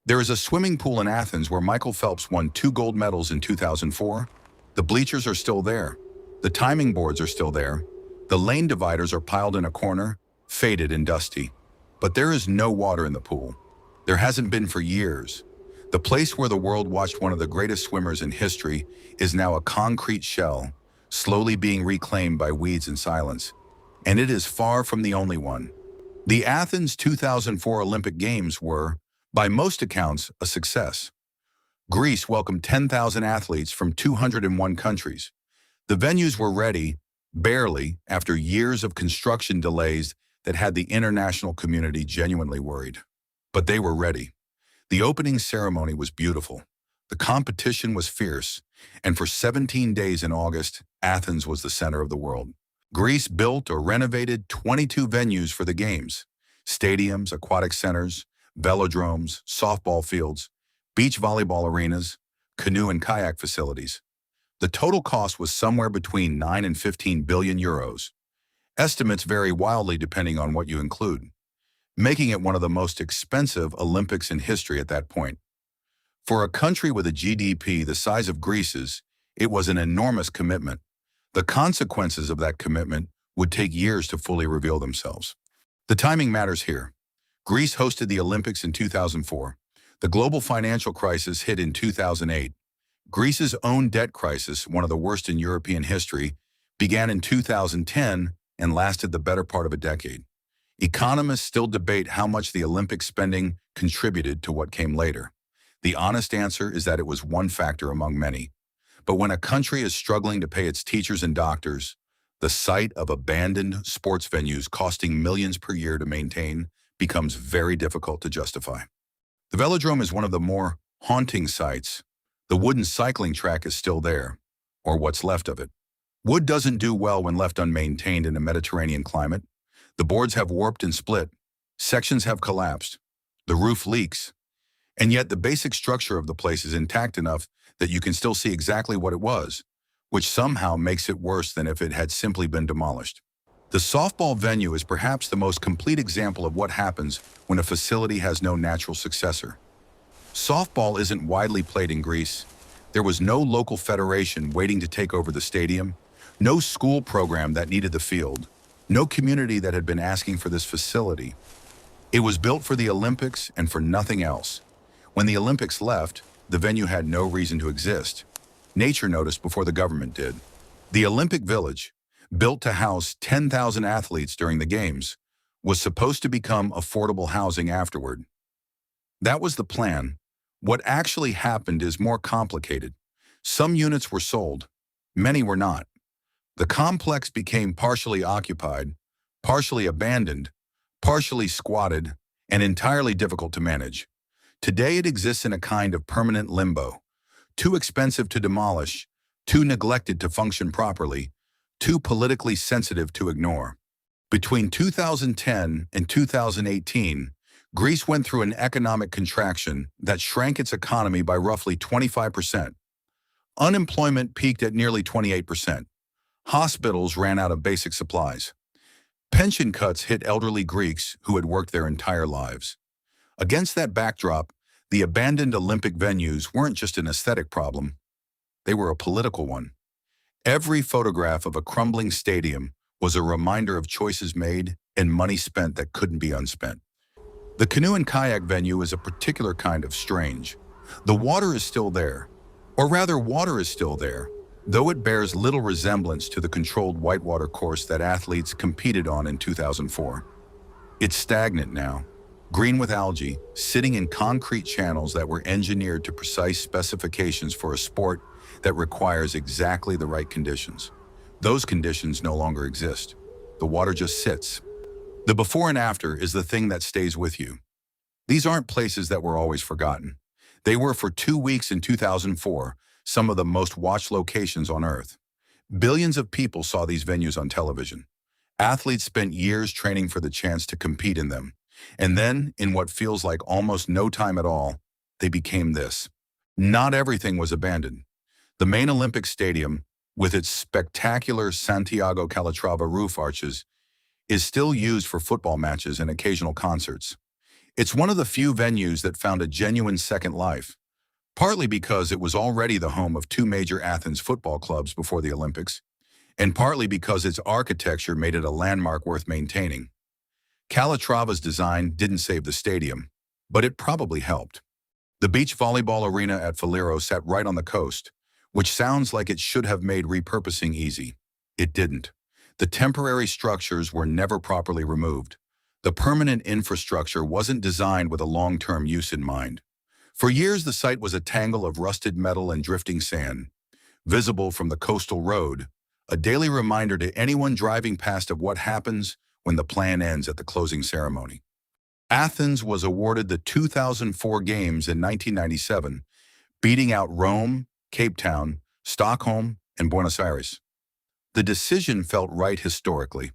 There is a swimming pool in Athens where Michael Phelps won 2 gold medals in 2004. The bleachers are still there. The timing boards are still there. The lane dividers are piled in a corner, faded and dusty. But there is no water in the pool. There hasn't been for years. The place where the world watched one of the greatest swimmers in history is now a concrete shell, slowly being reclaimed by weeds and silence. And it is far from the only one. The Athens 2004 Olympic Games were, by most accounts, a success. Greece welcomed 10,000 athletes from 201 countries. The venues were ready, barely, after years of construction delays that had the international community genuinely worried. But they were ready. The opening ceremony was beautiful. The competition was fierce, and for 17 days in August, Athens was the center of the world. Greece built or renovated 22 venues for the Games: stadiums, aquatic centers, velodromes, softball fields, beach volleyball arenas, canoe and kayak facilities. The total cost was somewhere between 9 and 15 billion euros. Estimates vary wildly depending on what you include, making it one of the most expensive Olympics in history at that point. For a country with a GDP the size of Greece's, it was an enormous commitment. The consequences of that commitment would take years to fully reveal themselves. The timing matters here. Greece hosted the Olympics in 2004. The global financial crisis hit in 2008. Greece's own debt crisis, one of the worst in European history, began in 2010 and lasted the better part of a decade. Economists still debate how much the Olympic spending contributed to what came later. The honest answer is that it was one factor among many. But when a country is struggling to pay its teachers and doctors, the sight of abandoned sports venues costing millions per year to maintain becomes very difficult to justify. The velodrome is one of the more haunting sights. The wooden cycling track is still there, or what's left of it. Wood doesn't do well when left unmaintained in a Mediterranean climate. The boards have warped and split. Sections have collapsed. The roof leaks. And yet the basic structure of the place is intact enough that you can still see exactly what it was, which somehow makes it worse than if it had simply been demolished. The softball venue is perhaps the most complete example of what happens when a facility has no natural successor. Softball isn't widely played in Greece. There was no local federation waiting to take over the stadium, no school program that needed the field, no community that had been asking for this facility. It was built for the Olympics and for nothing else. When the Olympics left, the venue had no reason to exist. Nature noticed before the government did. The Olympic Village, built to house 10,000 athletes during the Games, was supposed to become affordable housing afterward. That was the plan. What actually happened is more complicated. Some units were sold, many were not. The complex became partially occupied, partially abandoned, partially squatted, and entirely difficult to manage. Today it exists in a kind of permanent limbo, too expensive to demolish, too neglected to function properly, too politically sensitive to ignore. Between 2010 and 2018, Greece went through an economic contraction that shrank its economy by roughly 25%. Unemployment peaked at nearly 28%. Hospitals ran out of basic supplies. Pension cuts hit elderly Greeks who had worked their entire lives. Against that backdrop, the abandoned Olympic venues weren't just an aesthetic problem. They were a political one. Every photograph of a crumbling stadium was a reminder of choices made and money spent that couldn't be unspent. The canoe and kayak venue is a particular kind of strange. The water is still there, or rather water is still there, though it bears little resemblance to the controlled whitewater course that athletes competed on in 2004. It's stagnant now, green with algae, sitting in concrete channels that were engineered to precise specifications for a sport that requires exactly the right conditions. Those conditions no longer exist. The water just sits. The before and after is the thing that stays with you. These aren't places that were always forgotten. They were for 2 weeks in 2004, some of the most watched locations on Earth. Billions of people saw these venues on television. Athletes spent years training for the chance to compete in them. And then, in what feels like almost no time at all, they became this. Not everything was abandoned. The main Olympic Stadium, with its spectacular Santiago Calatrava roof arches, is still used for football matches and occasional concerts. It's one of the few venues that found a genuine second life, partly because it was already the home of two major Athens football clubs before the Olympics, and partly because its architecture made it a landmark worth maintaining. Calatrava's design didn't save the stadium, but it probably helped. The beach volleyball arena at Faliro sat right on the coast, which sounds like it should have made repurposing easy. It didn't. The temporary structures were never properly removed. The permanent infrastructure wasn't designed with a long-term use in mind. For years, the site was a tangle of rusted metal and drifting sand, visible from the coastal road, a daily reminder to anyone driving past of what happens when the plan ends at the closing ceremony. Athens was awarded the 2004 Games in 1997, beating out Rome, Cape Town, Stockholm, and Buenos Aires. The decision felt right historically.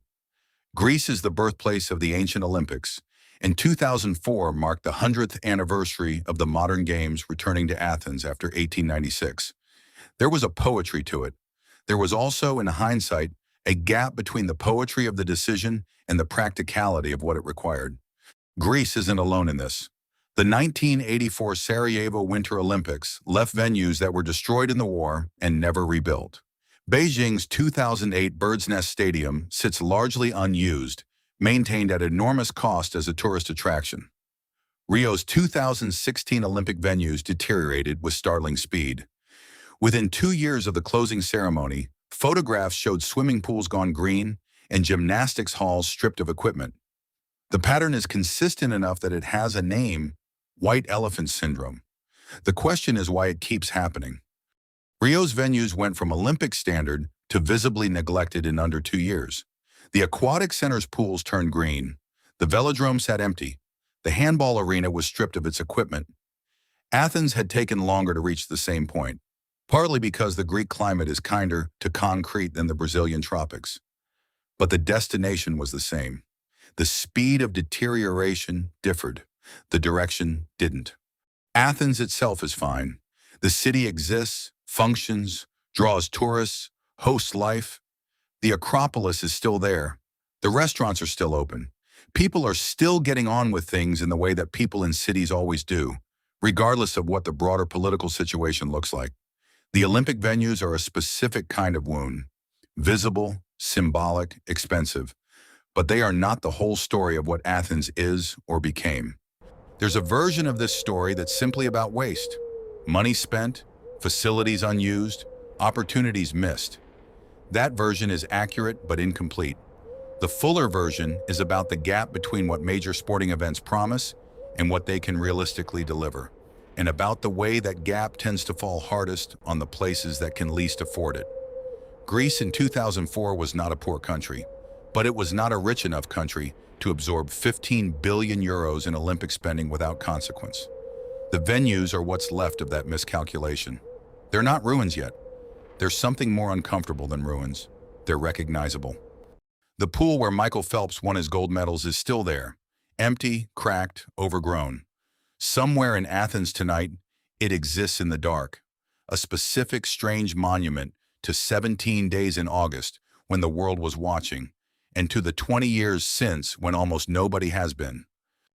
Greece is the birthplace of the ancient Olympics, and 2004 marked the 100th anniversary of the modern games returning to Athens after 1896. There was a poetry to it. There was also, in hindsight, a gap between the poetry of the decision and the practicality of what it required. Greece isn't alone in this. The 1984 Sarajevo Winter Olympics left venues that were destroyed in the war and never rebuilt. Beijing's 2008 Bird's Nest Stadium sits largely unused, maintained at enormous cost as a tourist attraction. Rio's 2016 Olympic venues deteriorated with startling speed. Within 2 years of the closing ceremony, photographs showed swimming pools gone green and gymnastics halls stripped of equipment. The pattern is consistent enough that it has a name: white elephant syndrome. The question is why it keeps happening. Rio's venues went from Olympic standard to visibly neglected in under 2 years. The aquatic center's pools turned green. The velodrome sat empty. The handball arena was stripped of its equipment. Athens had taken longer to reach the same point, partly because the Greek climate is kinder to concrete than the Brazilian tropics. But the destination was the same. The speed of deterioration differed. The direction didn't. Athens itself is fine. The city exists, functions, draws tourists, hosts life. The Acropolis is still there. The restaurants are still open. People are still getting on with things in the way that people in cities always do, regardless of what the broader political situation looks like. The Olympic venues are a specific kind of wound. Visible, symbolic, expensive. But they are not the whole story of what Athens is or became. There's a version of this story that's simply about waste. Money spent, facilities unused, opportunities missed. That version is accurate but incomplete. The fuller version is about the gap between what major sporting events promise and what they can realistically deliver, and about the way that gap tends to fall hardest on the places that can least afford it. Greece in 2004 was not a poor country, but it was not a rich enough country to absorb 15 billion euros in Olympic spending without consequence. The venues are what's left of that miscalculation. They're not ruins yet. There's something more uncomfortable than ruins. They're recognizable. The pool where Michael Phelps won his gold medals is still there, empty, cracked, overgrown. Somewhere in Athens tonight, it exists in the dark, a specific strange monument to 17 days in August when the world was watching, and to the 20 years since when almost nobody has been.